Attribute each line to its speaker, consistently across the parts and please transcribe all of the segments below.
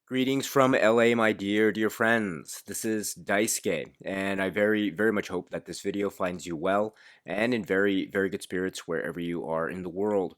Speaker 1: Greetings from LA, my dear friends. This is Daisuke, and I very much hope that this video finds you well and in very good spirits wherever you are in the world.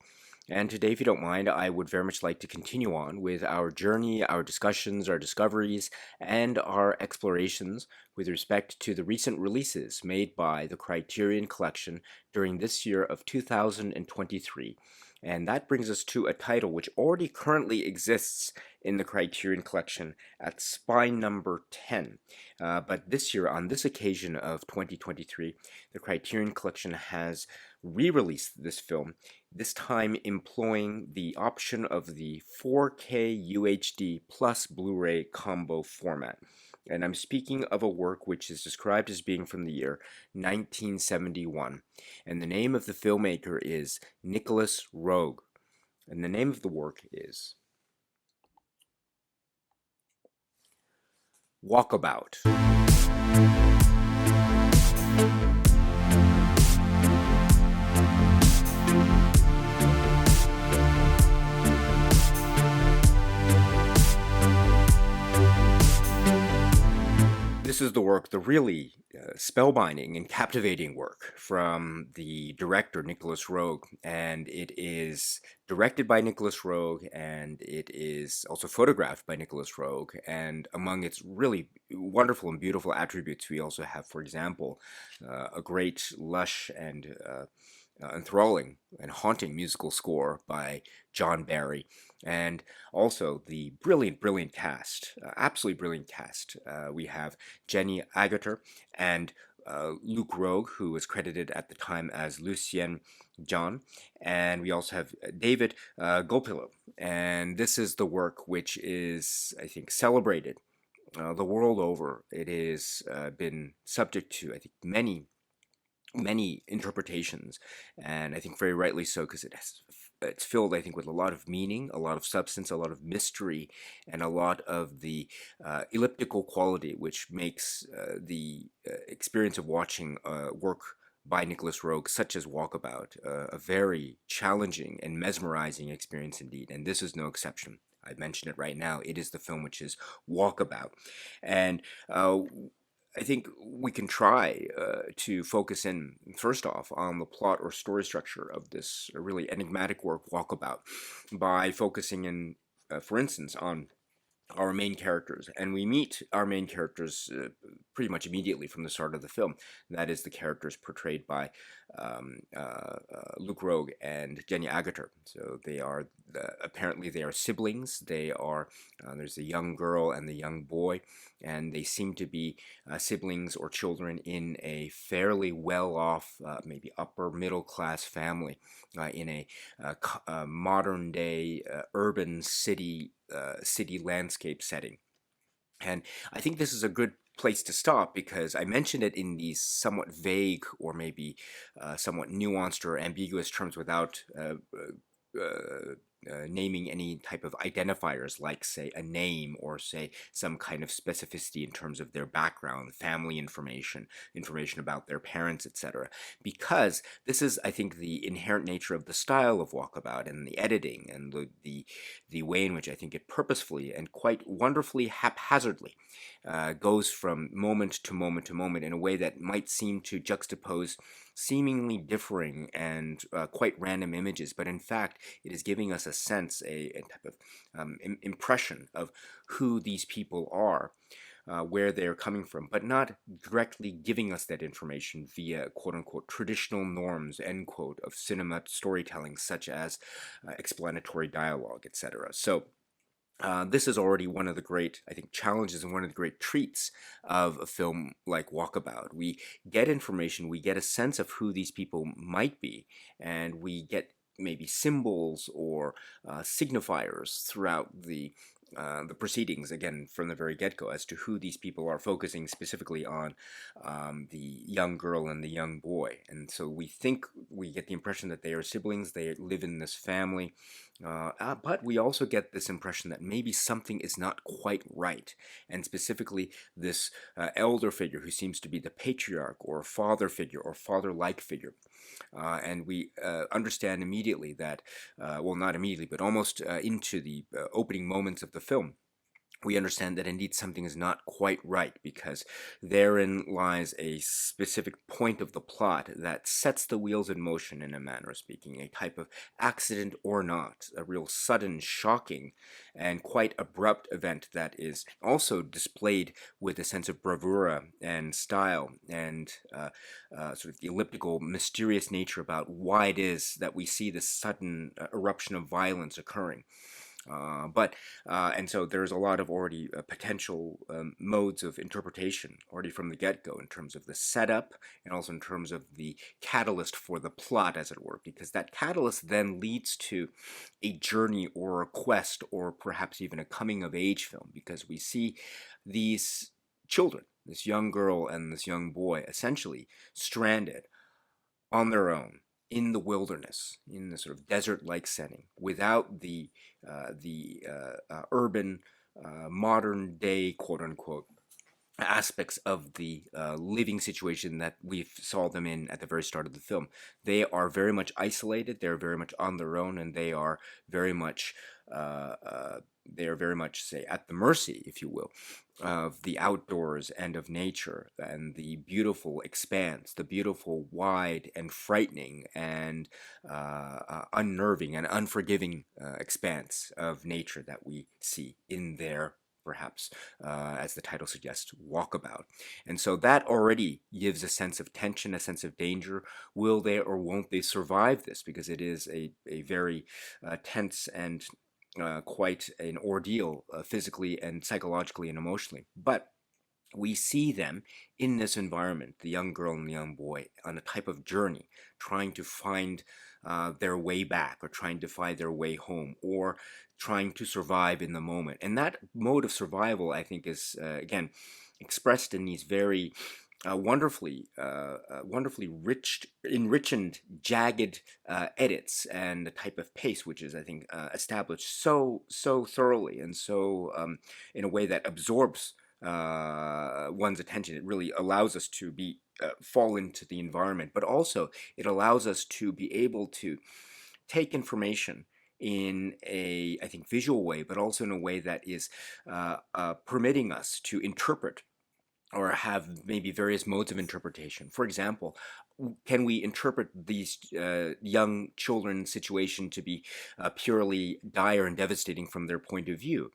Speaker 1: And today, if you don't mind, I would very much like to continue on with our journey, our discussions, our discoveries, and our explorations with respect to the recent releases made by the Criterion Collection during this year of 2023. And that brings us to a title which already currently exists in the Criterion Collection at spine number 10. But this year, on this occasion of 2023, the Criterion Collection has re-released this film, this time employing the option of the 4K UHD plus Blu-ray combo format. And I'm speaking of a work which is described as being from the year 1971. And the name of the filmmaker is Nicolas Roeg. And the name of the work is Walkabout. This is the work, the really spellbinding and captivating work from the director Nicolas Roeg, and it is directed by Nicolas Roeg, and it is also photographed by Nicolas Roeg. And among its really wonderful and beautiful attributes, we also have, for example, a great, lush, and enthralling and haunting musical score by John Barry, and also the brilliant cast, absolutely brilliant cast. We have Jenny Agutter and Luc Roeg, who was credited at the time as Lucien John, and we also have David Gopillo. And this is the work which is, I think, celebrated the world over. It has been subject to, I think, many interpretations, and I think very rightly so, because it's filled, I think, with a lot of meaning, a lot of substance, a lot of mystery, and a lot of the elliptical quality which makes the experience of watching work by Nicolas Roeg, such as Walkabout, a very challenging and mesmerizing experience indeed, and this is no exception. I mention it right now. It is the film which is Walkabout, and I think we can try to focus in, first off, on the plot or story structure of this really enigmatic work, Walkabout, by focusing in, for instance, on our main characters. And we meet our main characters pretty much immediately from the start of the film. That is the characters portrayed by Luc Roeg and Jenny Agutter. So they are, apparently they are siblings. They are, there's a young girl and the young boy, and they seem to be siblings or children in a fairly well-off, maybe upper middle class family in a modern day urban city landscape setting. And I think this is a good place to stop, because I mentioned it in these somewhat vague or maybe somewhat nuanced or ambiguous terms without naming any type of identifiers, like, say, a name, or, say, some kind of specificity in terms of their background, family information about their parents, etc. Because this is, I think, the inherent nature of the style of Walkabout, and the editing, and the way in which I think it purposefully and quite wonderfully haphazardly goes from moment to moment to moment in a way that might seem to juxtapose seemingly differing and quite random images, but in fact it is giving us a sense, a type of impression of who these people are, where they're coming from, but not directly giving us that information via quote-unquote traditional norms, end quote, of cinema storytelling, such as explanatory dialogue, etc. So this is already one of the great, I think, challenges and one of the great treats of a film like Walkabout. We get information, we get a sense of who these people might be, and we get maybe symbols or signifiers throughout the proceedings, again, from the very get-go, as to who these people are, focusing specifically on the young girl and the young boy. And so we get the impression that they are siblings, they live in this family, but we also get this impression that maybe something is not quite right, and specifically this elder figure who seems to be the patriarch or father figure or father-like figure. And we understand immediately that, well, not immediately, but almost into the opening moments of the film, we understand that indeed something is not quite right, because therein lies a specific point of the plot that sets the wheels in motion, in a manner of speaking, a type of accident or not, a real sudden, shocking, and quite abrupt event that is also displayed with a sense of bravura and style, and sort of the elliptical, mysterious nature about why it is that we see this sudden eruption of violence occurring. And so there's a lot of already potential modes of interpretation already from the get-go, in terms of the setup and also in terms of the catalyst for the plot, as it were, because that catalyst then leads to a journey or a quest, or perhaps even a coming-of-age film, because we see these children, this young girl and this young boy, essentially stranded on their own in the wilderness, in the sort of desert-like setting, without the urban, modern day, quote unquote, aspects of the living situation that we saw them in at the very start of the film. They are very much isolated. They're very much on their own, and they are very much say, at the mercy, if you will, of the outdoors and of nature and the beautiful expanse, the beautiful, wide and frightening and unnerving and unforgiving expanse of nature that we see in their, perhaps, as the title suggests, walkabout. And so that already gives a sense of tension, a sense of danger. Will they or won't they survive this? Because it is a very tense and quite an ordeal, physically and psychologically and emotionally. But we see them in this environment, the young girl and the young boy, on a type of journey, trying to find their way back, or trying to find their way home, or trying to survive in the moment. And that mode of survival, I think, is, again, expressed in these very wonderfully enriched, jagged edits, and the type of pace which is, I think, established so thoroughly, and so in a way that absorbs one's attention. It really allows us to be fall into the environment, but also it allows us to be able to take information in a, I think, visual way, but also in a way that is permitting us to interpret, or have maybe various modes of interpretation. For example, can we interpret these young children's situation to be purely dire and devastating from their point of view?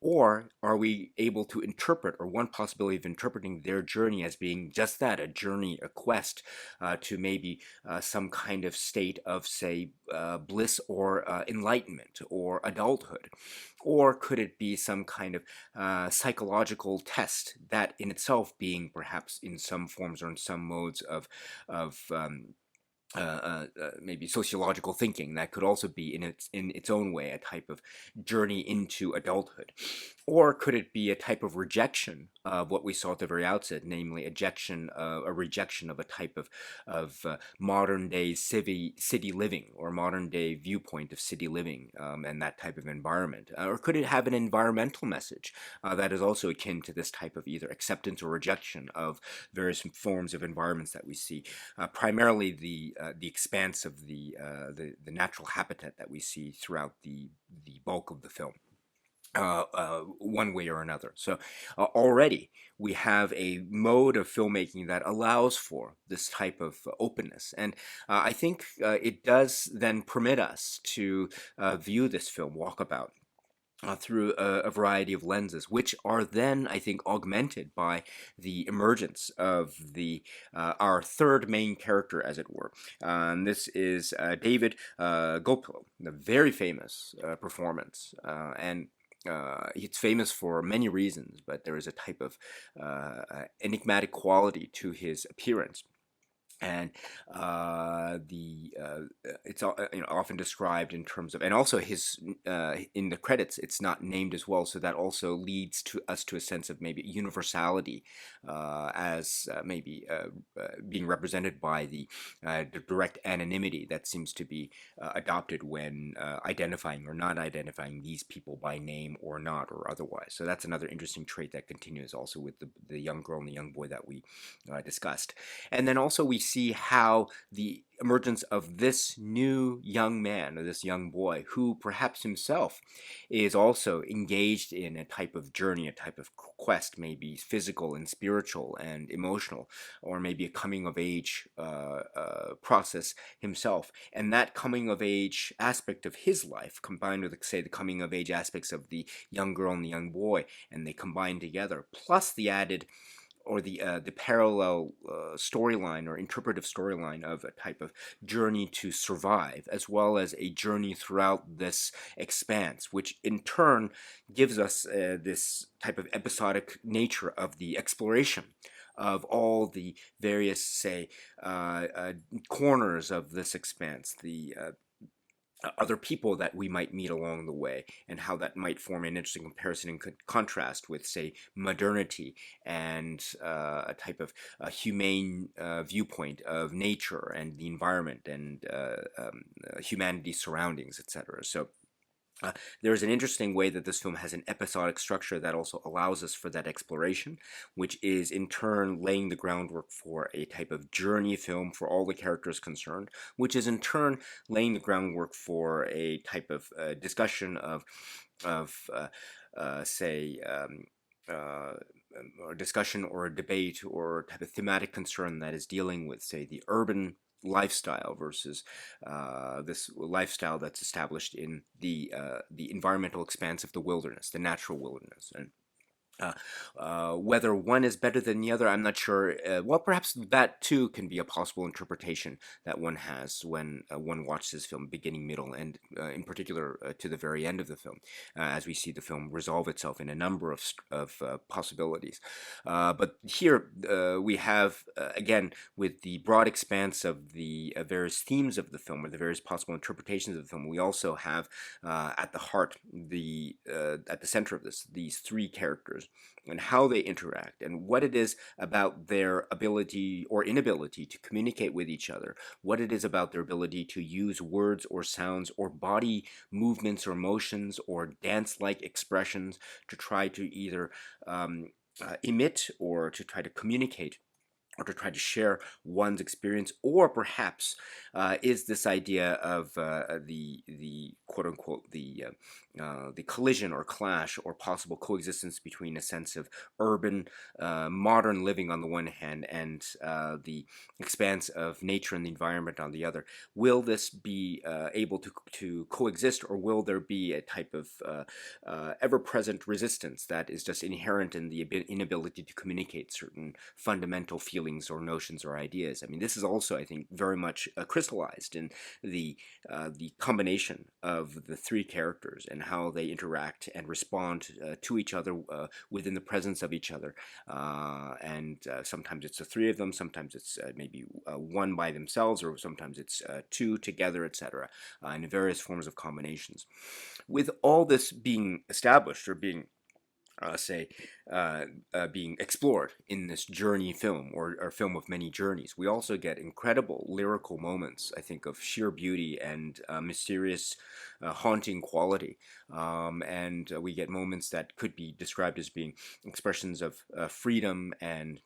Speaker 1: Or are we able to interpret, or one possibility of interpreting their journey as being just that, a journey, a quest to maybe some kind of state of, say, bliss or enlightenment or adulthood? Or could it be some kind of psychological test, that in itself being perhaps in some forms or in some modes of maybe sociological thinking, that could also be in its own way a type of journey into adulthood? Or could it be a type of rejection of what we saw at the very outset, namely a rejection of a type of modern day city living, or modern day viewpoint of city living, and that type of environment? Or could it have an environmental message that is also akin to this type of either acceptance or rejection of various forms of environments that we see, primarily the expanse of the natural habitat that we see throughout the bulk of the film, one way or another. So already we have a mode of filmmaking that allows for this type of openness, and I think it does then permit us to view this film, Walkabout, through a variety of lenses, which are then, I think, augmented by the emergence of our third main character, as it were. And this is David Gopil, a very famous performance, and it's famous for many reasons, but there is a type of enigmatic quality to his appearance. And it's often described in terms of, and also his in the credits it's not named as well, so that also leads to us to a sense of maybe universality, as maybe being represented by the direct anonymity that seems to be adopted when identifying or not identifying these people by name or not, or otherwise. So that's another interesting trait that continues also with the young girl and the young boy that we discussed. And then also we see how the emergence of this new young man, or this young boy, who perhaps himself is also engaged in a type of journey, a type of quest, maybe physical and spiritual and emotional, or maybe a coming of age process himself. And that coming of age aspect of his life, combined with, say, the coming of age aspects of the young girl and the young boy, and they combine together, plus the added, or the parallel storyline or interpretive storyline of a type of journey to survive, as well as a journey throughout this expanse, which in turn gives us this type of episodic nature of the exploration of all the various, say, corners of this expanse, the other people that we might meet along the way, and how that might form an interesting comparison and contrast with, say, modernity and a type of humane viewpoint of nature and the environment and humanity's surroundings, etc. So there's an interesting way that this film has an episodic structure that also allows us for that exploration, which is in turn laying the groundwork for a type of journey film for all the characters concerned, which is in turn laying the groundwork for a type of discussion of say, or discussion or a debate or type of thematic concern that is dealing with, say, the urban lifestyle versus this lifestyle that's established in the environmental expanse of the wilderness, the natural wilderness. And whether one is better than the other, I'm not sure. Well, perhaps that too can be a possible interpretation that one has when one watches this film, beginning, middle, and in particular to the very end of the film, as we see the film resolve itself in a number of possibilities. But here we have, again, with the broad expanse of the various themes of the film, or the various possible interpretations of the film, we also have at the heart, at the center of this, these three characters, and how they interact, and what it is about their ability or inability to communicate with each other, what it is about their ability to use words or sounds or body movements or motions or dance-like expressions to try to either emit or to try to communicate or to try to share one's experience, or perhaps is this idea of the quote unquote the collision or clash or possible coexistence between a sense of urban modern living on the one hand and the expanse of nature and the environment on the other. Will this be able to coexist, or will there be a type of ever-present resistance that is just inherent in the inability to communicate certain fundamental feelings or notions or ideas? I mean, this is also, I think, very much crystallized in the combination of the three characters and how they interact and respond to each other within the presence of each other. And sometimes it's the three of them, sometimes it's maybe one by themselves, or sometimes it's two together, etc., in various forms of combinations. With all this being established, or being being explored in this journey film, or film of many journeys, we also get incredible lyrical moments, I think, of sheer beauty and mysterious, haunting quality. And we get moments that could be described as being expressions of freedom and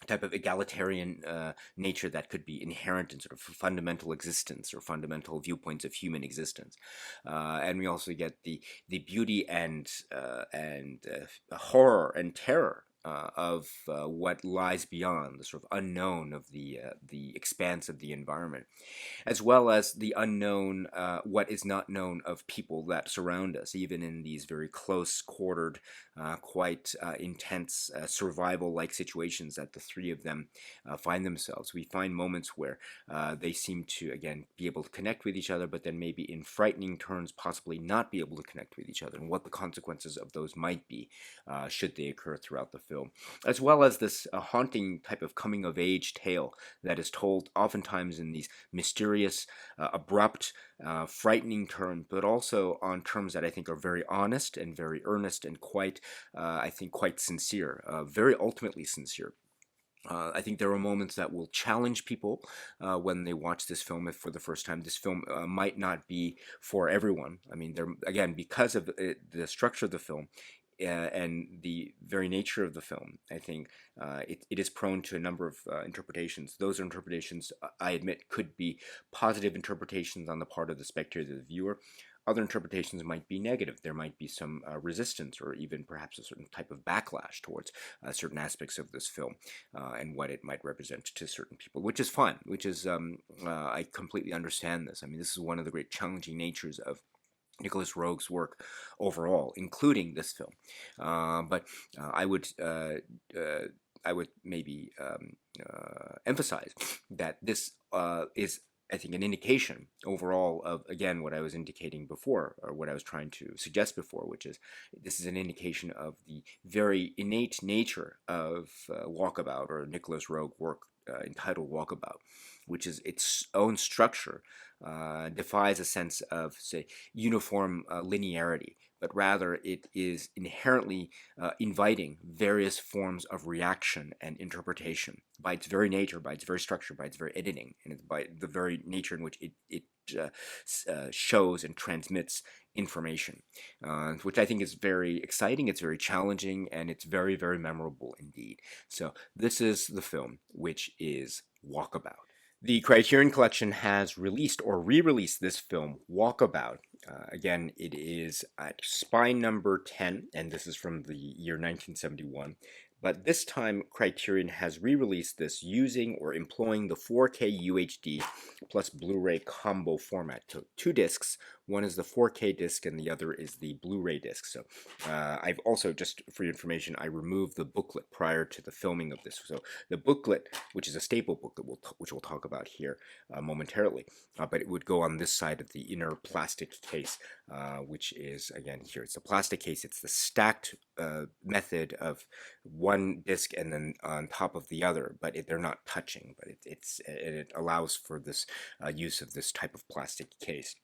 Speaker 1: type of egalitarian nature that could be inherent in sort of fundamental existence or fundamental viewpoints of human existence. And we also get the beauty and horror and terror of what lies beyond, the sort of unknown of the expanse of the environment, as well as the unknown, what is not known of people that surround us, even in these very close-quartered, quite intense survival-like situations that the three of them find themselves. We find moments where they seem to, again, be able to connect with each other, but then maybe in frightening turns possibly not be able to connect with each other, and what the consequences of those might be should they occur throughout the film, as well as this haunting type of coming-of-age tale that is told oftentimes in these mysterious, abrupt, frightening terms, but also on terms that I think are very honest and very earnest and quite, I think, quite sincere, very ultimately sincere. I think there are moments that will challenge people when they watch this film. If for the first time, this film might not be for everyone. I mean, there, again, because of the structure of the film, and the very nature of the film, I think it is prone to a number of interpretations. Those interpretations, I admit, could be positive interpretations on the part of the spectator, the viewer. Other interpretations might be negative. There might be some resistance or even perhaps a certain type of backlash towards certain aspects of this film and what it might represent to certain people, which is fine, which is, I completely understand this. I mean, this is one of the great challenging natures of Nicolas Roeg's work overall, including this film. But I would maybe emphasize that this is, I think, an indication overall of, again, what I was indicating before, or what I was trying to suggest before, which is this is an indication of the very innate nature of Walkabout, or Nicolas Roeg work entitled Walkabout, which is its own structure defies a sense of, say, uniform linearity, but rather it is inherently inviting various forms of reaction and interpretation by its very nature, by its very structure, by its very editing, and it's by the very nature in which it shows and transmits information, which I think is very exciting, it's very challenging, and it's very, very memorable indeed. So this is the film, which is Walkabout. The Criterion Collection has released or re-released this film, Walkabout. Again, it is at spine number 10, and this is from the year 1971. But this time, Criterion has re-released this using or employing the 4K UHD plus Blu-ray combo format. So 2 discs. One is the 4K disc and the other is the Blu-ray disc. So I've also, just for your information, I removed the booklet prior to the filming of this. So the booklet, which is a staple booklet, which we'll talk about here momentarily, but it would go on this side of the inner plastic case, which is, again, here. It's a plastic case. It's the stacked method of one disc and then on top of the other, but they're not touching, but it allows for this use of this type of plastic case.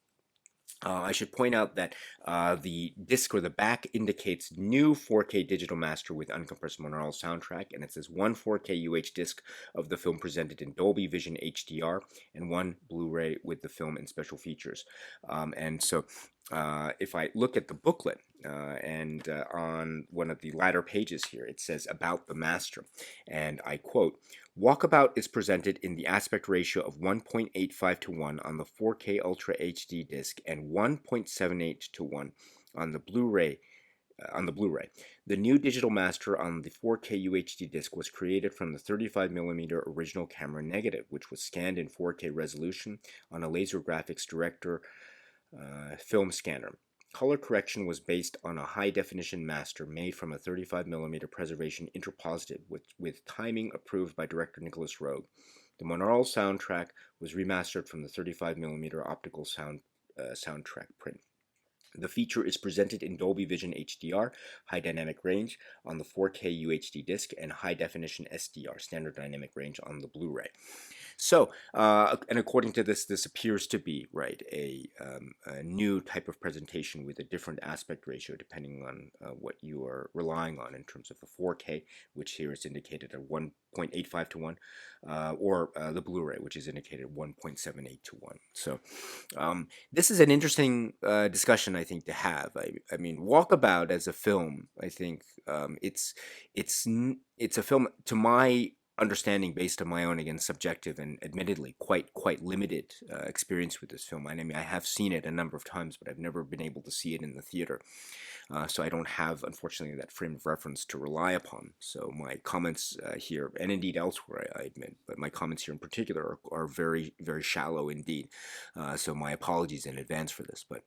Speaker 1: I should point out that the disc or the back indicates new 4K digital master with uncompressed monaural soundtrack, and it says one 4K UH disc of the film presented in Dolby Vision HDR and one Blu-ray with the film and special features. And so if I look at the booklet and on one of the latter pages here, it says about the master, and I quote, Walkabout is presented in the aspect ratio of 1.85 to 1 on the 4K Ultra HD disc and 1.78 to 1 on the Blu-ray. The new digital master on the 4K UHD disc was created from the 35mm original camera negative, which was scanned in 4K resolution on a Laser Graphics Director film scanner. Color correction was based on a high-definition master made from a 35mm preservation interpositive with timing approved by director Nicolas Roeg. The monaural soundtrack was remastered from the 35mm optical soundtrack print. The feature is presented in Dolby Vision HDR, high dynamic range, on the 4K UHD disc, and high definition SDR, standard dynamic range, on the Blu-ray. So, and according to this, this appears to be, right, a new type of presentation with a different aspect ratio depending on what you are relying on in terms of a 4K, which here is indicated at 1.85 to 1, or the Blu-ray, which is indicated at 1.78 to 1. So this is an interesting discussion, I think, to have. I mean, Walkabout as a film, I think it's a film, to my understanding, based on my own, again, subjective and admittedly quite limited experience with this film. I mean, I have seen it a number of times, but I've never been able to see it in the theater. So I don't have, unfortunately, that frame of reference to rely upon. So my comments here, and indeed elsewhere, I admit, but my comments here in particular are very, very shallow indeed. So my apologies in advance for this. But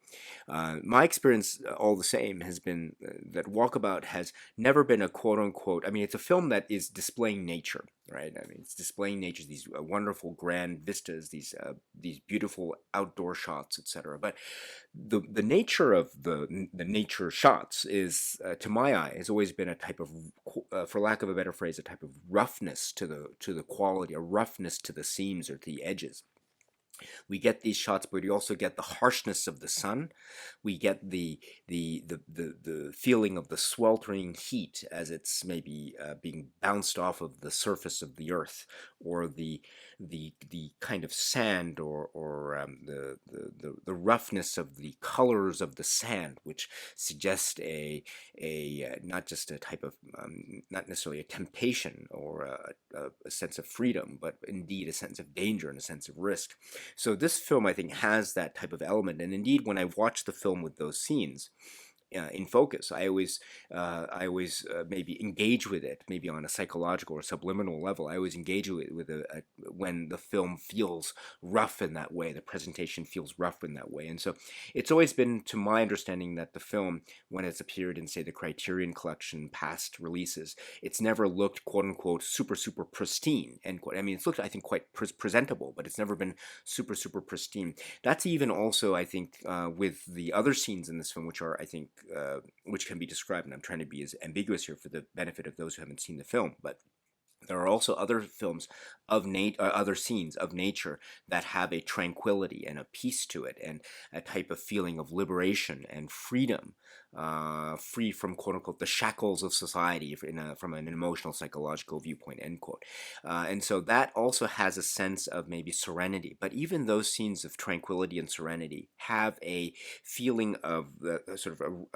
Speaker 1: my experience, all the same, has been that Walkabout has never been a quote-unquote, I mean, it's a film that is displaying nature, right? I mean, it's displaying nature, these wonderful grand vistas, these beautiful outdoor shots, etc. But the nature of the nature shots is, to my eye, has always been a type of, for lack of a better phrase, a type of roughness to the quality, a roughness to the seams or to the edges. We get these shots, but we also get the harshness of the sun. We get the feeling of the sweltering heat as it's maybe being bounced off of the surface of the earth, or the kind of sand, or the roughness of the colors of the sand, which suggest a not just a type of not necessarily a temptation or a sense of freedom, but indeed a sense of danger and a sense of risk. So this film, I think, has that type of element. And indeed, when I watch the film with those scenes in focus, I always maybe engage with it, maybe on a psychological or subliminal level. I always engage with it when the film feels rough in that way, the presentation feels rough in that way. And so it's always been, to my understanding, that the film, when it's appeared in, say, the Criterion Collection past releases, it's never looked, quote unquote, super, super pristine, end quote. I mean, it's looked, I think, quite presentable, but it's never been super, super pristine. That's even also, I think, with the other scenes in this film, which are, I think, which can be described, and I'm trying to be as ambiguous here for the benefit of those who haven't seen the film, but there are also other films of other scenes of nature that have a tranquility and a peace to it, and a type of feeling of liberation and freedom, free from, quote unquote, the shackles of society from an emotional, psychological viewpoint, end quote. And so that also has a sense of maybe serenity. But even those scenes of tranquility and serenity have a feeling of sort of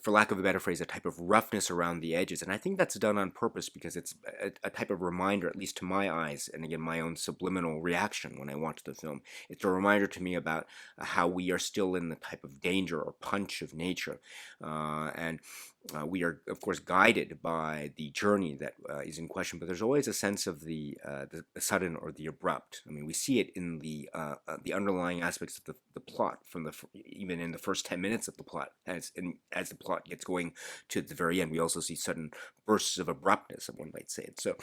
Speaker 1: for lack of a better phrase, a type of roughness around the edges. And I think that's done on purpose because it's a type of reminder, at least to my eyes, and again, my own subliminal reaction when I watch the film. It's a reminder to me about how we are still in the type of danger or punch of nature. And we are, of course, guided by the journey that is in question, but there's always a sense of the sudden or the abrupt. I mean, we see it in the underlying aspects of the plot from even in the first 10 minutes of the plot. As the plot gets going to the very end, we also see sudden bursts of abruptness, one might say. And so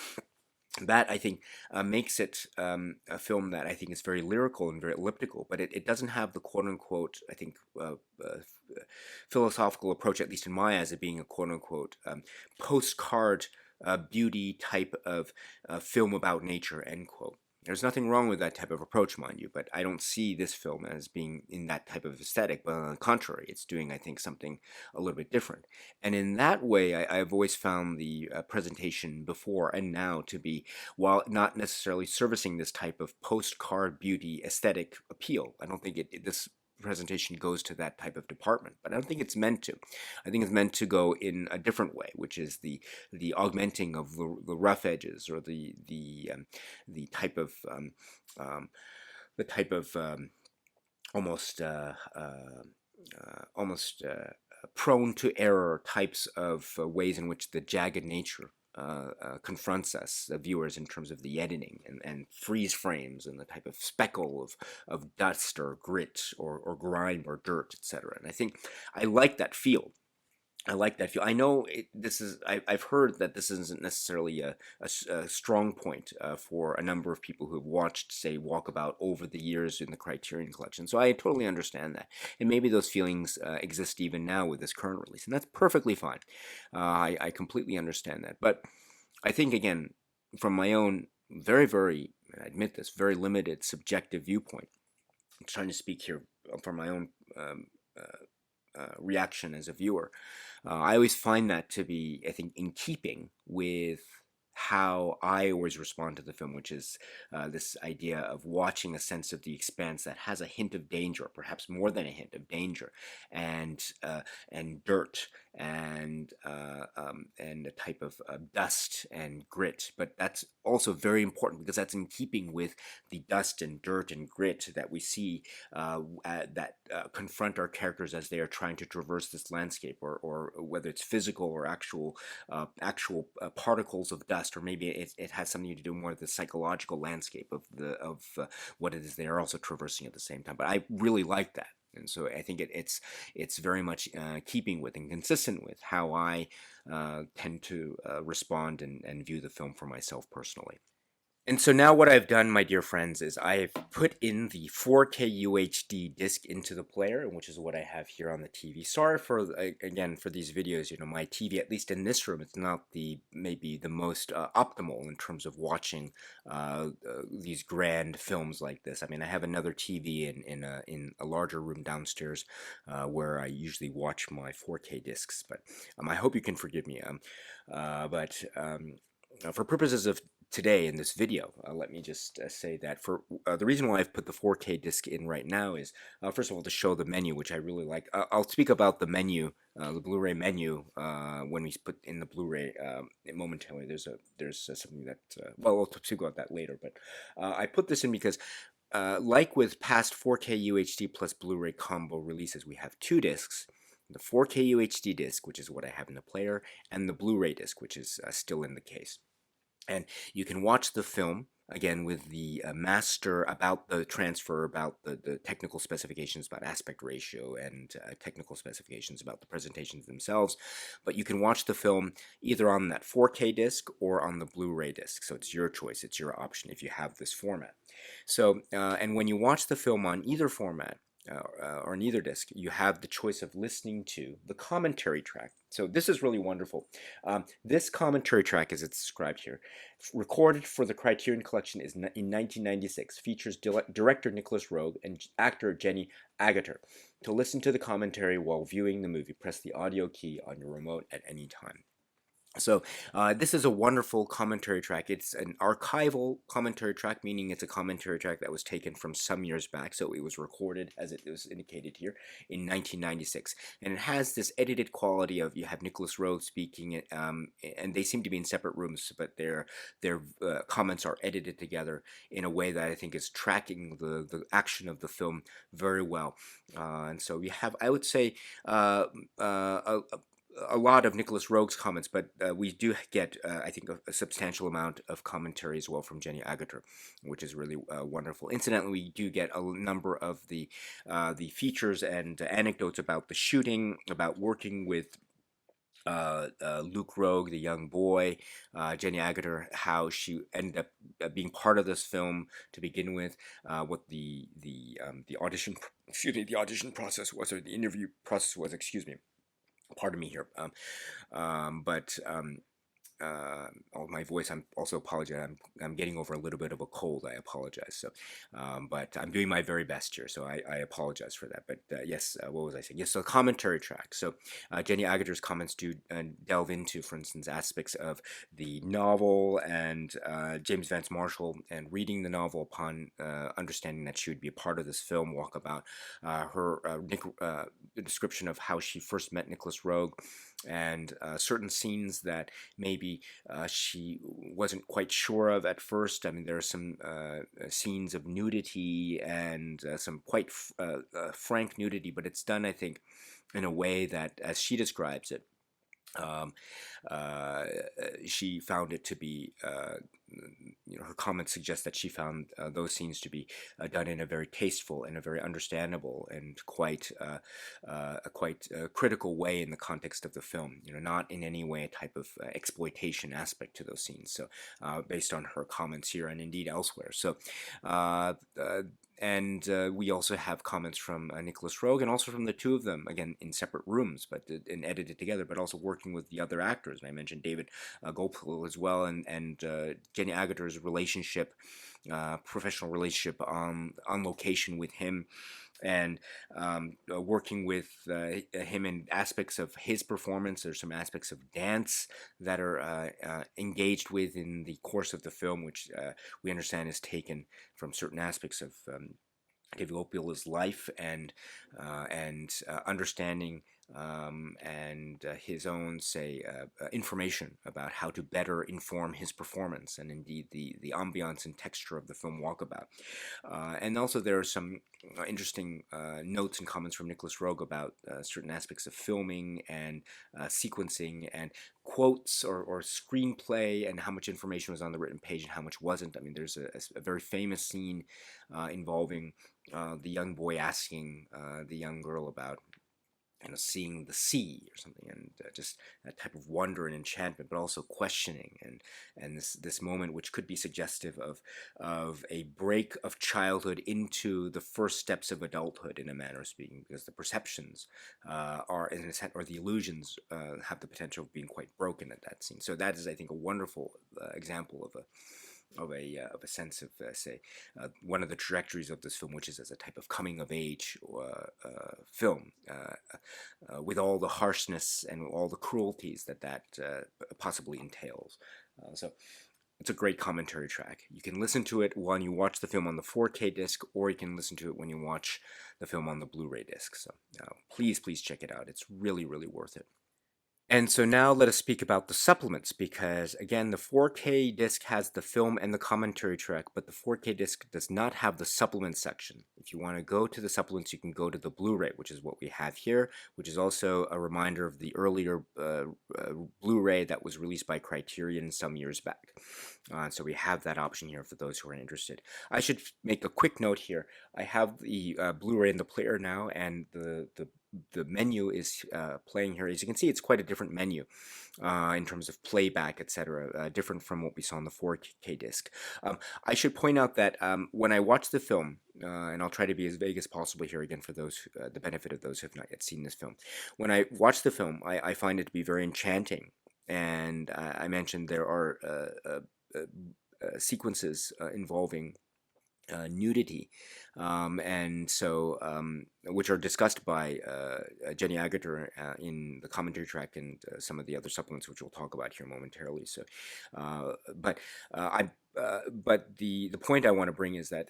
Speaker 1: that, I think, makes it a film that I think is very lyrical and very elliptical, but it doesn't have the quote unquote, I think, philosophical approach, at least in my eyes, of being a quote unquote postcard beauty type of film about nature, end quote. There's nothing wrong with that type of approach, mind you, but I don't see this film as being in that type of aesthetic, but on the contrary, it's doing, I think, something a little bit different. And in that way, I've always found the presentation before and now to be, while not necessarily servicing this type of postcard beauty aesthetic appeal, I don't think this presentation goes to that type of department, but I don't think it's meant to. I think it's meant to go in a different way, which is the augmenting of the rough edges, or the type of the type of almost almost prone to error types of ways in which the jagged nature confronts us, the viewers, in terms of the editing and freeze frames and the type of speckle of dust or grit or grime or dirt, etc. And I think I like that feel. I like that feel. I know I've heard that this isn't necessarily a strong point for a number of people who have watched, say, Walkabout over the years in the Criterion Collection. So I totally understand that. And maybe those feelings exist even now with this current release. And that's perfectly fine. I completely understand that. But I think, again, from my own very, very, I admit this, very limited subjective viewpoint, I'm trying to speak here from my own reaction as a viewer. I always find that to be, I think, in keeping with how I always respond to the film, which is this idea of watching a sense of the expanse that has a hint of danger, perhaps more than a hint of danger, and dirt, and a type of dust and grit. But that's also very important because that's in keeping with the dust and dirt and grit that we see that confront our characters as they are trying to traverse this landscape, or whether it's physical or actual particles of dust, or maybe it has something to do more with the psychological landscape of what it is they are also traversing at the same time. But I really like that. And so I think it's very much keeping with and consistent with how I tend to respond and view the film for myself personally. And so now what I've done, my dear friends, is I've put in the 4K UHD disc into the player, which is what I have here on the TV. Sorry for, again, for these videos, my TV, at least in this room, it's not maybe the most optimal in terms of watching these grand films like this. I mean, I have another TV in a larger room downstairs where I usually watch my 4K discs, but I hope you can forgive me. But for purposes of today in this video, let me just say that for the reason why I've put the 4K disc in right now is first of all to show the menu, which I really like. I'll speak about the menu, the Blu-ray menu, when we put in the Blu-ray momentarily. There's something that well, I'll speak about that later. But I put this in because like with past 4K UHD plus Blu-ray combo releases, we have two discs. The 4K UHD disc, which is what I have in the player, and the Blu-ray disc, which is still in the case. And you can watch the film again with the master about the transfer, about the technical specifications about aspect ratio, and technical specifications about the presentations themselves. But you can watch the film either on that 4K disc or on the Blu-ray disc. So it's your choice, it's your option if you have this format. So, and when you watch the film on either format, or on either disc, you have the choice of listening to the commentary track. So this is really wonderful. This commentary track, as it's described here, recorded for the Criterion Collection, is in 1996, features director Nicolas Roeg and actor Jenny Agutter. To listen to the commentary while viewing the movie, press the audio key on your remote at any time. So this is a wonderful commentary track. It's an archival commentary track, meaning it's a commentary track that was taken from some years back. So it was recorded, as it was indicated here, in 1996. And it has this edited quality of, you have Nicolas Roeg speaking, and they seem to be in separate rooms, but their comments are edited together in a way that I think is tracking the action of the film very well. And so you have, I would say, a lot of Nicolas Roeg's comments, but we do get, I think, a substantial amount of commentary as well from Jenny Agutter, which is really wonderful. Incidentally, we do get a number of the features and anecdotes about the shooting, about working with Luke Roeg, the young boy, Jenny Agutter, how she ended up being part of this film to begin with, what the audition, the audition process was, or the interview process was. Excuse me. Pardon me here. But my voice, I'm also apologize. I'm getting over a little bit of a cold. I apologize. So, but I'm doing my very best here. So I apologize for that. But yes, what was I saying? Yes, so commentary track. So Jenny Agatter's comments do delve into, for instance, aspects of the novel and James Vance Marshall, and reading the novel upon understanding that she would be a part of this film, Walkabout. Her description of how she first met Nicolas Roeg, and certain scenes that maybe she wasn't quite sure of at first. I mean, there are some scenes of nudity and some quite frank nudity, but it's done, I think, in a way that, as she describes it, um, uh, she found it to be, her comments suggest that she found those scenes to be done in a very tasteful and a very understandable and quite a quite critical way in the context of the film. Not in any way a type of exploitation aspect to those scenes. So, based on her comments here and indeed elsewhere. So, and we also have comments from Nicolas Roeg, and also from the two of them, again, in separate rooms, but and edited together, but also working with the other actors. And I mentioned David Gopel as well, and Jenny Agatter's relationship, professional relationship on location with him, and working with him in aspects of his performance. There's some aspects of dance that are engaged with in the course of the film, which we understand is taken from certain aspects of David Opel's life, and understanding and his own, say, information about how to better inform his performance, and indeed the ambiance and texture of the film Walkabout. And also there are some interesting notes and comments from Nicolas Roeg about certain aspects of filming and sequencing, and quotes or screenplay, and how much information was on the written page and how much wasn't. I mean, there's a very famous scene involving the young boy asking the young girl about seeing the sea or something, and just that type of wonder and enchantment, but also questioning, and this moment which could be suggestive of a break of childhood into the first steps of adulthood, in a manner of speaking, because the perceptions are, in a sense, or the illusions have the potential of being quite broken at that scene. So that is, I think, a wonderful example of a sense of, say, one of the trajectories of this film, which is as a type of coming of age film, with all the harshness and all the cruelties that possibly entails. So it's a great commentary track. You can listen to it when you watch the film on the 4K disc, or you can listen to it when you watch the film on the Blu-ray disc. So please check it out. It's really, really worth it. And so now let us speak about the supplements, because again, the 4K disc has the film and the commentary track, but the 4K disc does not have the supplement section. If you want to go to the supplements, you can go to the Blu-ray, which is what we have here, which is also a reminder of the earlier Blu-ray that was released by Criterion some years back. So we have that option here for those who are interested. I should make a quick note here. I have the Blu-ray in the player now, and the menu is playing here. As you can see, it's quite a different menu in terms of playback, etc., different from what we saw on the 4K disc. I should point out that when I watched the film, and I'll try to be as vague as possible here again for those the benefit of those who have not yet seen this film. When I watch the film, I find it to be very enchanting, and I mentioned there are sequences involving nudity, and so which are discussed by Jenny Agutter in the commentary track and some of the other supplements, which we'll talk about here momentarily. So, but the point I want to bring is that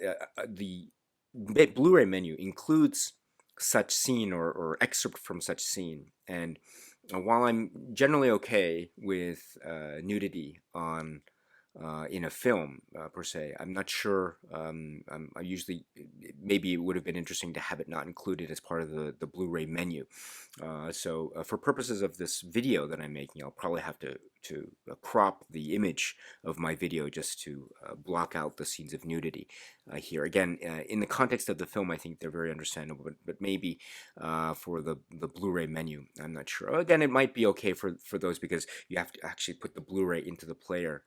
Speaker 1: the Blu-ray menu includes such scene or excerpt from such scene, and while I'm generally okay with nudity on in a film per se, I'm not sure. I usually, maybe it would have been interesting to have it not included as part of the Blu-ray menu. So for purposes of this video that I'm making, I'll probably have to crop the image of my video just to block out the scenes of nudity here. Again, in the context of the film, I think they're very understandable, but maybe for the Blu-ray menu, I'm not sure. Again, it might be okay for those, because you have to actually put the Blu-ray into the player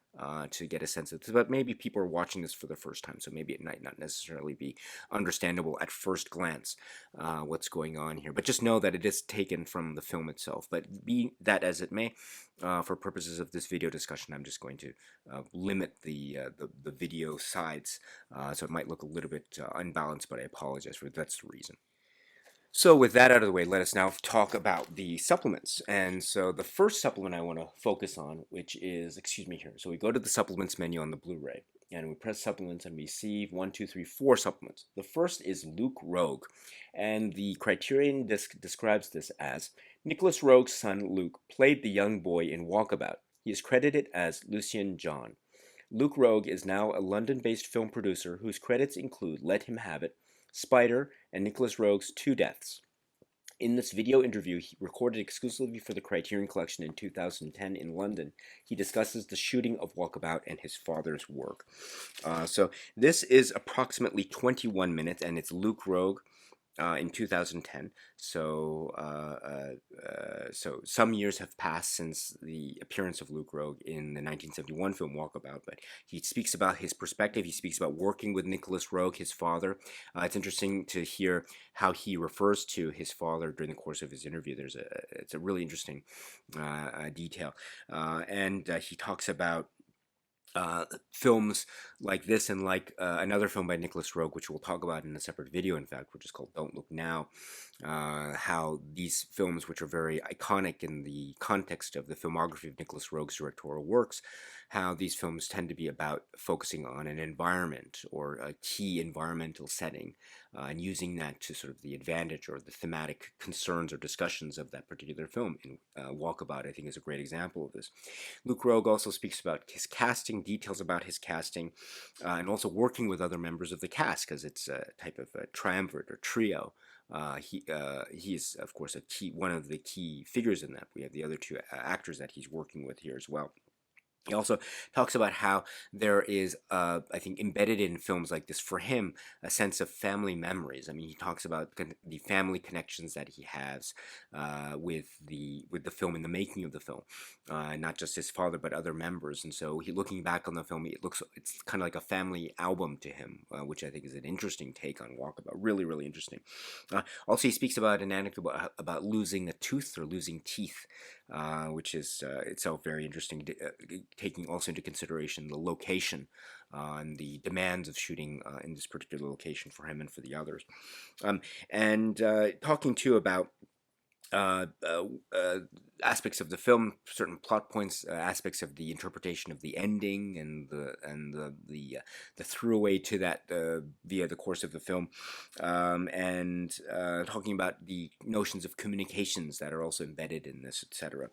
Speaker 1: to get a sense of this. But maybe people are watching this for the first time, so maybe it might not necessarily be understandable at first glance what's going on here. But just know that it is taken from the film itself. But be that as it may, for purposes of this video discussion, I'm just going to limit the video sides, so it might look a little bit unbalanced, but I apologize for that. That's the reason. So with that out of the way, let us now talk about the supplements. And so the first supplement I want to focus on, which is, excuse me here, so we go to the supplements menu on the Blu-ray, and we press supplements, and we see 4 supplements. The first is Luke Roeg, and the Criterion disc describes this as: Nicolas Roeg's son Luke played the young boy in Walkabout. He is credited as Lucien John. Luke Roeg is now a London-based film producer whose credits include Let Him Have It, Spider, and Nicolas Roeg's Two Deaths. In this video interview he recorded exclusively for the Criterion Collection in 2010 in London, he discusses the shooting of Walkabout and his father's work. So this is approximately 21 minutes, and it's Luke Roeg in 2010. So so some years have passed since the appearance of Luke Roeg in the 1971 film Walkabout, but he speaks about his perspective. He speaks about working with Nicolas Roeg, his father. It's interesting to hear how he refers to his father during the course of his interview. It's a really interesting detail, and he talks about films like this, and like another film by Nicolas Roeg, which we'll talk about in a separate video, in fact, which is called Don't Look Now, how these films, which are very iconic in the context of the filmography of Nicolas Roeg's directorial works, how these films tend to be about focusing on an environment or a key environmental setting, and using that to sort of the advantage or the thematic concerns or discussions of that particular film. In Walkabout, I think, is a great example of this. Luke Roeg also speaks about his casting, details about his casting, and also working with other members of the cast, because it's a type of a triumvirate or trio. He is, of course, one of the key figures in that. We have the other two actors that he's working with here as well. He also talks about how there is, I think, embedded in films like this for him a sense of family memories. I mean, he talks about the family connections that he has with the film and the making of the film, not just his father but other members. And so, he looking back on the film, it's kind of like a family album to him, which I think is an interesting take on Walkabout. Really, really interesting. Also, he speaks about an anecdote about losing a tooth or losing teeth, which is itself very interesting, taking also into consideration the location and the demands of shooting in this particular location for him and for the others. Um, and talking too about uh, uh, uh, aspects of the film, certain plot points, aspects of the interpretation of the ending, and the throughaway to that via the course of the film, and talking about the notions of communications that are also embedded in this, etc.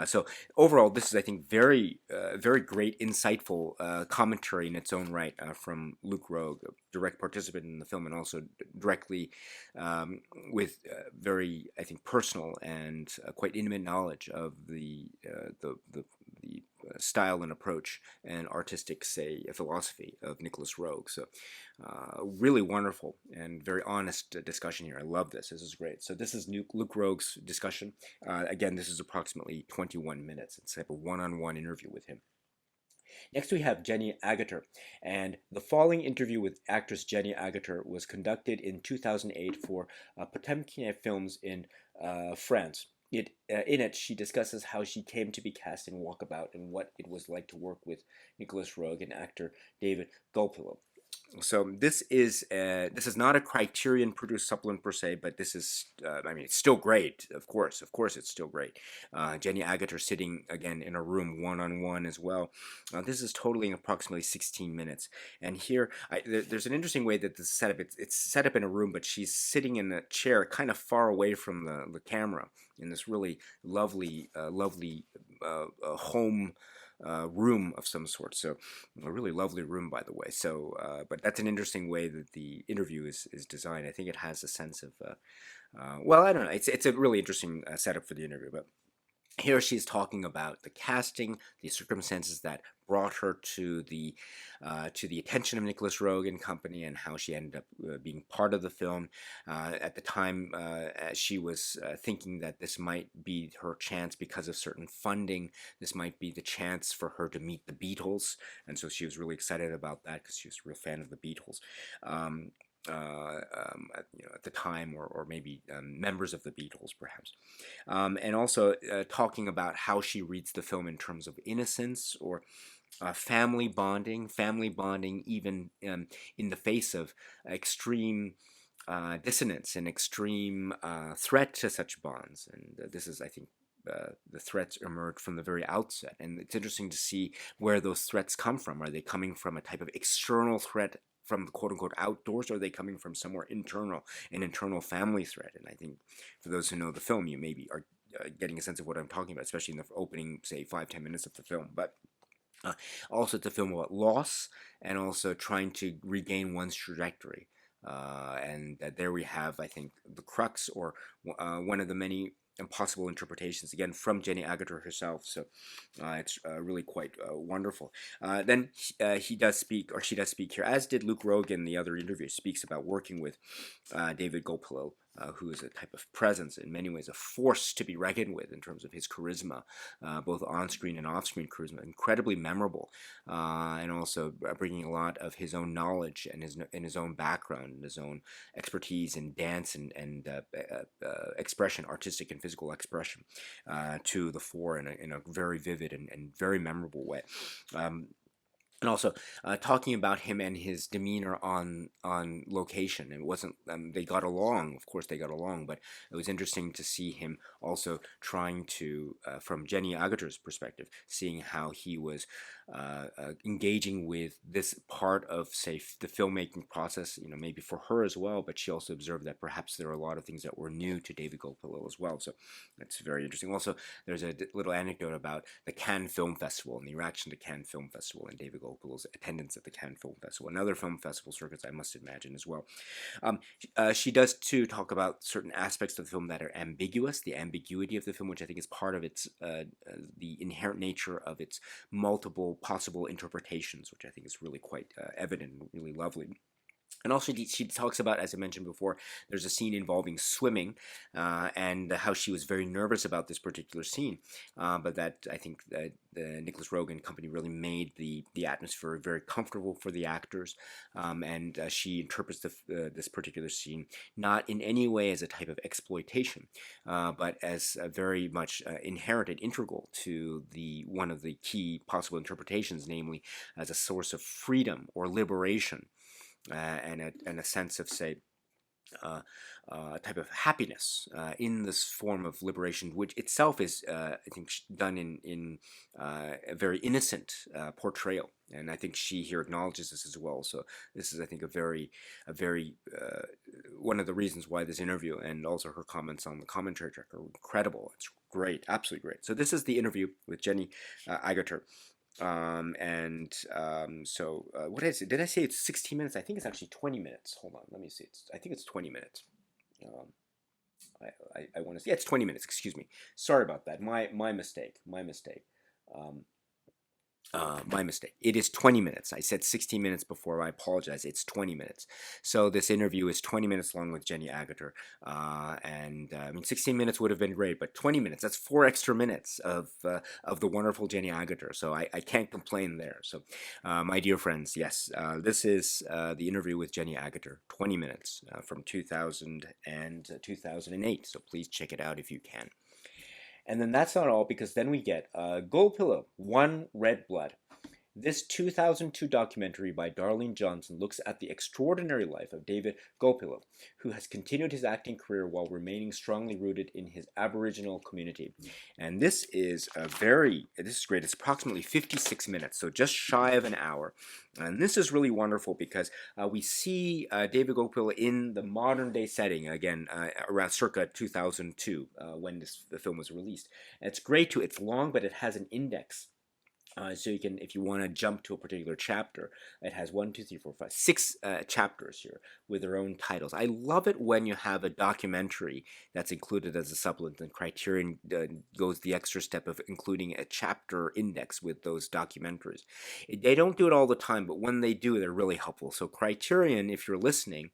Speaker 1: So overall, this is, I think, very great, insightful commentary in its own right from Luke Roeg, a direct participant in the film, and also directly with very, I think, personal and quite intimate knowledge of the style and approach and artistic, say, philosophy of Nicolas Roeg. So, really wonderful and very honest discussion here. I love this. This is great. So, this is Luke Roeg's discussion. Again, this is approximately 21 minutes. It's like a one-on-one interview with him. Next, we have Jenny Agutter, and the following interview with actress Jenny Agutter was conducted in 2008 for Potemkin Films in France. In it, she discusses how she came to be cast in Walkabout and what it was like to work with Nicolas Roeg and actor David Gulpillo. So this is not a Criterion produced supplement per se, but this is, I mean, it's still great. Of course, it's still great. Jenny Agutter sitting again in a room one on one as well. This is totaling approximately 16 minutes. And here, there's an interesting way that this is set up. It's set up in a room, but she's sitting in a chair, kind of far away from the camera, in this really lovely home room of some sort. So, a really lovely room, by the way. So, but that's an interesting way that the interview is designed. I think it has a sense of, well, I don't know. It's a really interesting setup for the interview, but. Here she's talking about the casting, the circumstances that brought her to the attention of Nicolas Roeg and company, and how she ended up being part of the film. At the time, she was thinking that this might be her chance because of certain funding. This might be the chance for her to meet the Beatles, and so she was really excited about that because she was a real fan of the Beatles. At the time, or maybe members of the Beatles, perhaps, and also talking about how she reads the film in terms of innocence or family bonding, even in the face of extreme dissonance and extreme threat to such bonds. And this is, I think, the threats emerge from the very outset. And it's interesting to see where those threats come from. Are they coming from a type of external threat from the quote-unquote outdoors, or are they coming from somewhere internal, an internal family threat? And I think for those who know the film, you maybe are getting a sense of what I'm talking about, especially in the opening, say, 5-10 minutes of the film. But also, it's a film about loss and also trying to regain one's trajectory. And there we have, I think, the crux, or one of the many impossible interpretations, again, from Jenny Agutter herself. So it's really quite wonderful. Then he does speak, or she does speak here, as did Luke Roeg in the other interview, speaks about working with David Gulpillo, who is a type of presence, in many ways a force to be reckoned with in terms of his charisma, both on-screen and off-screen charisma, incredibly memorable, and also bringing a lot of his own knowledge and his own background and his own expertise in dance and expression, artistic and physical expression, to the fore in a very vivid and very memorable way. And also talking about him and his demeanor on location. It wasn't they got along, of course they got along, but it was interesting to see him also trying to, from Jenny Agatter's perspective, seeing how he was engaging with this part of, say, the filmmaking process. Maybe for her as well, but she also observed that perhaps there are a lot of things that were new to David Gulpillo as well. So that's very interesting. Also, there's a little anecdote about the Cannes Film Festival and the reaction to Cannes Film Festival and David Gulpillo Gokul's attendance at the Cannes Film Festival and other film festival circuits, I must imagine, as well. She does, too, talk about certain aspects of the film that are ambiguous, the ambiguity of the film, which I think is part of its the inherent nature of its multiple possible interpretations, which I think is really quite evident and really lovely. And also, she talks about, as I mentioned before, there's a scene involving swimming, and how she was very nervous about this particular scene, but that I think that the Nicolas Roeg and company really made the atmosphere very comfortable for the actors, and she interprets this particular scene not in any way as a type of exploitation, but as very much inherent and integral to the one of the key possible interpretations, namely as a source of freedom or liberation. And a sense of, say, a type of happiness in this form of liberation, which itself is, I think, done in a very innocent portrayal. And I think she here acknowledges this as well. So this is, I think, a very one of the reasons why this interview and also her comments on the commentary track are incredible. It's great, absolutely great. So this is the interview with Jenny Agutter. What did I say? Did I say it's 16 minutes? I think it's actually 20 minutes. Hold on, let me see. I think it's 20 minutes. I want to say, yeah, it's 20 minutes. Excuse me. Sorry about that. My mistake. My mistake. It is 20 minutes. I said 16 minutes before. I apologize. It's 20 minutes. So this interview is 20 minutes long with Jenny Agutter. I mean, 16 minutes would have been great, but 20 minutes, that's 4 extra minutes of the wonderful Jenny Agutter. So I can't complain there. So my dear friends, yes, this is the interview with Jenny Agutter, 20 minutes from 2000 and 2008. So please check it out if you can. And then that's not all, because then we get Gold Pillow, One Red Blood. This 2002 documentary by Darlene Johnson looks at the extraordinary life of David Gopillo, who has continued his acting career while remaining strongly rooted in his Aboriginal community. And this is great. It's approximately 56 minutes, so just shy of an hour. And this is really wonderful because we see David Gopillo in the modern day setting, again, around circa 2002, when the film was released. And it's great too. It's long, but it has an index. So you can, if you want to jump to a particular chapter, it has 1, 2, 3, 4, 5, 6 chapters here with their own titles. I love it when you have a documentary that's included as a supplement, and Criterion goes the extra step of including a chapter index with those documentaries. They don't do it all the time, but when they do, they're really helpful. So Criterion, if you're listening,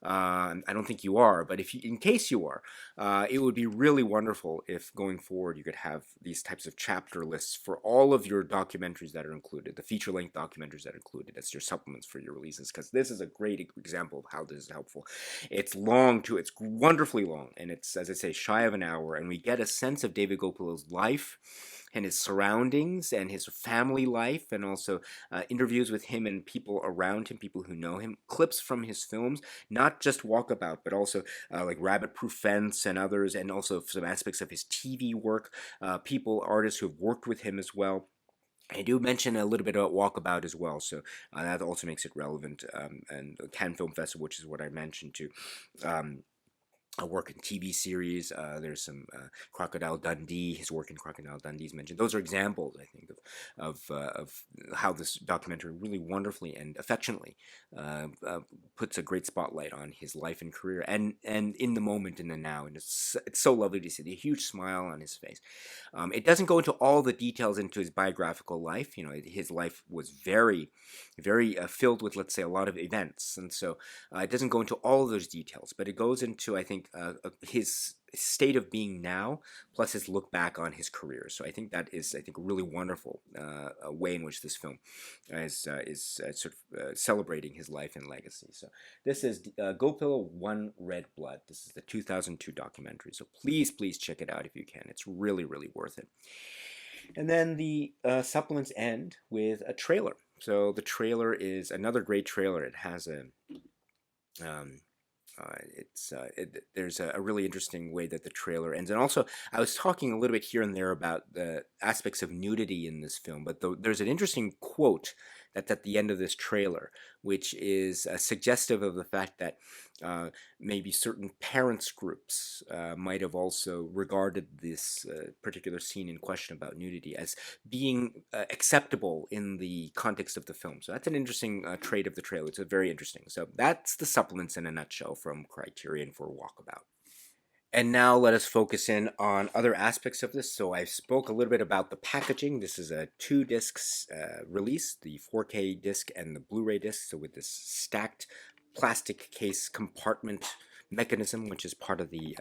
Speaker 1: I don't think you are, but in case you are, it would be really wonderful if going forward you could have these types of chapter lists for all of your documentaries that are included, the feature-length documentaries that are included as your supplements for your releases, because this is a great example of how this is helpful. It's long too, it's wonderfully long, and it's, as I say, shy of an hour, and we get a sense of David Gopillo's life and his surroundings and his family life, and also interviews with him and people around him, people who know him, clips from his films, not just Walkabout, but also like Rabbit Proof Fence and others, and also some aspects of his TV work, artists who have worked with him as well. I do mention a little bit about Walkabout as well, so that also makes it relevant, and Cannes Film Festival, which is what I mentioned too. A work in TV series. There's some Crocodile Dundee. His work in Crocodile Dundee is mentioned. Those are examples, I think, of how this documentary really wonderfully and affectionately puts a great spotlight on his life and career, and in the moment, in the now. And it's so lovely to see the huge smile on his face. It doesn't go into all the details into his biographical life. You know, his life was very, very filled with, let's say, a lot of events, and so it doesn't go into all of those details, but it goes into, I think, his state of being now, plus his look back on his career. So I think that is, a really wonderful way in which this film is sort of celebrating his life and legacy. So this is Gopillo, One Red Blood. This is the 2002 documentary. So please check it out if you can. It's really, really worth it. And then the supplements end with a trailer. So the trailer is another great trailer. It has a there's a really interesting way that the trailer ends. And also, I was talking a little bit here and there about the aspects of nudity in this film, but there's an interesting quote that's at the end of this trailer, which is suggestive of the fact that maybe certain parents groups might have also regarded this particular scene in question about nudity as being acceptable in the context of the film. So that's an interesting trait of the trailer. It's very interesting. So that's the supplements in a nutshell from Criterion for Walkabout. And now let us focus in on other aspects of this. So I spoke a little bit about the packaging. This is a 2 discs release, the 4K disc and the Blu-ray disc. So with this stacked plastic case compartment mechanism, which is part of the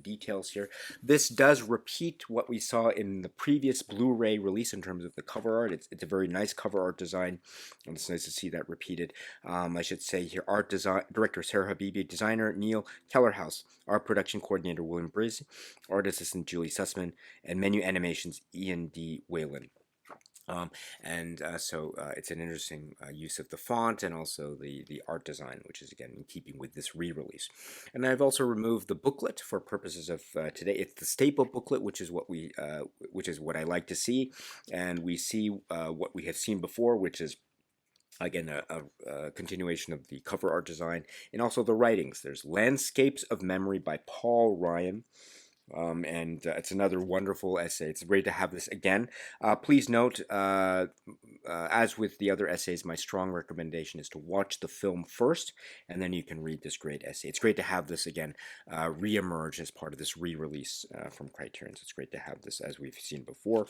Speaker 1: details here. This does repeat what we saw in the previous Blu-ray release in terms of the cover art. It's a very nice cover art design, and it's nice to see that repeated. I should say here, art design director Sarah Habibi, designer Neil Kellerhouse, art production coordinator William Briz, art assistant Julie Sussman, and menu animations Ian D. Whalen. So it's an interesting use of the font and also the art design, which is again in keeping with this re-release. And I've also removed the booklet for purposes of today. It's the staple booklet, which is what I like to see, and we see what we have seen before, which is again a continuation of the cover art design and also the writings. There's Landscapes of Memory by Paul Ryan. It's another wonderful essay. It's great to have this again. Please note, as with the other essays, my strong recommendation is to watch the film first, and then you can read this great essay. It's great to have this again re-emerge as part of this re-release from Criterion. So it's great to have this as we've seen before.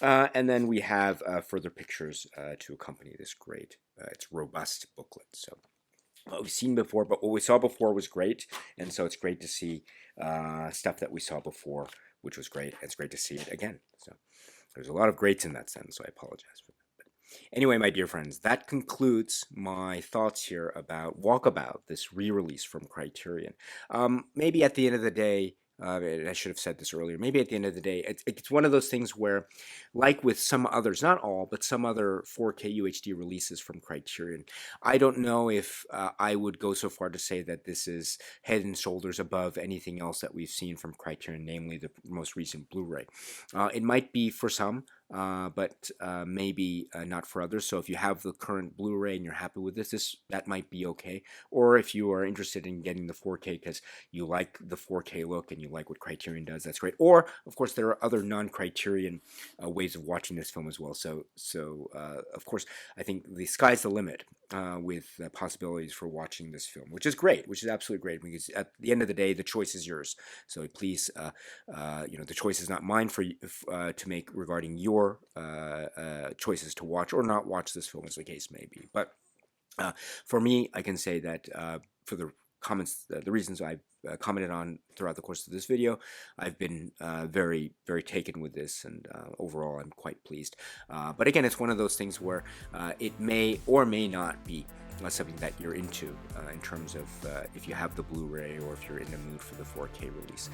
Speaker 1: And then we have further pictures to accompany this great, it's robust booklet. So what we've seen before, but what we saw before was great, and so it's great to see stuff that we saw before, which was great. It's great to see it again. So there's a lot of greats in that sense, so I apologize for that. But anyway, my dear friends, that concludes my thoughts here about Walkabout, this re-release from Criterion. Maybe at the end of the day, I should have said this earlier, maybe at the end of the day, it's one of those things where, like with some others, not all, but some other 4K UHD releases from Criterion, I don't know if I would go so far to say that this is head and shoulders above anything else that we've seen from Criterion, namely the most recent Blu-ray. It might be for some, but maybe not for others. So if you have the current Blu-ray and you're happy with this, that might be okay. Or if you are interested in getting the 4K because you like the 4K look and you like what Criterion does, that's great. Or, of course, there are other non-Criterion ways of watching this film as well. So of course, I think the sky's the limit with possibilities for watching this film, which is great, which is absolutely great, because at the end of the day, the choice is yours. So please, the choice is not mine for you to make regarding your choices to watch or not watch this film, as the case may be. But for me, I can say that for the comments, the reasons I've commented on throughout the course of this video, I've been very, very taken with this, and overall I'm quite pleased. But again, it's one of those things where it may or may not be something that you're into in terms of if you have the Blu-ray or if you're in the mood for the 4K release.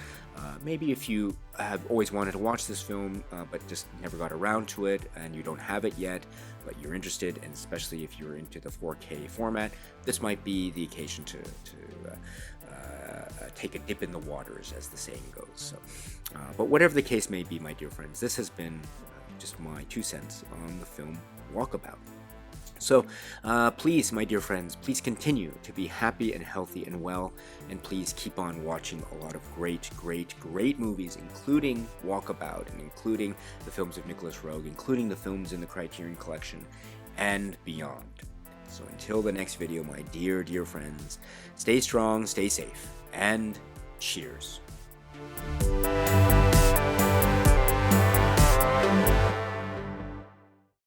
Speaker 1: Maybe if you have always wanted to watch this film but just never got around to it and you don't have it yet, but you're interested, and especially if you're into the 4K format, this might be the occasion to take a dip in the waters, as the saying goes. So, but whatever the case may be, my dear friends, this has been just my 2 cents on the film Walkabout. So please, my dear friends, please continue to be happy and healthy and well, and please keep on watching a lot of great, great, great movies, including Walkabout, and including the films of Nicolas Roeg, including the films in the Criterion Collection, and beyond. So until the next video, my dear, dear friends, stay strong, stay safe, and cheers.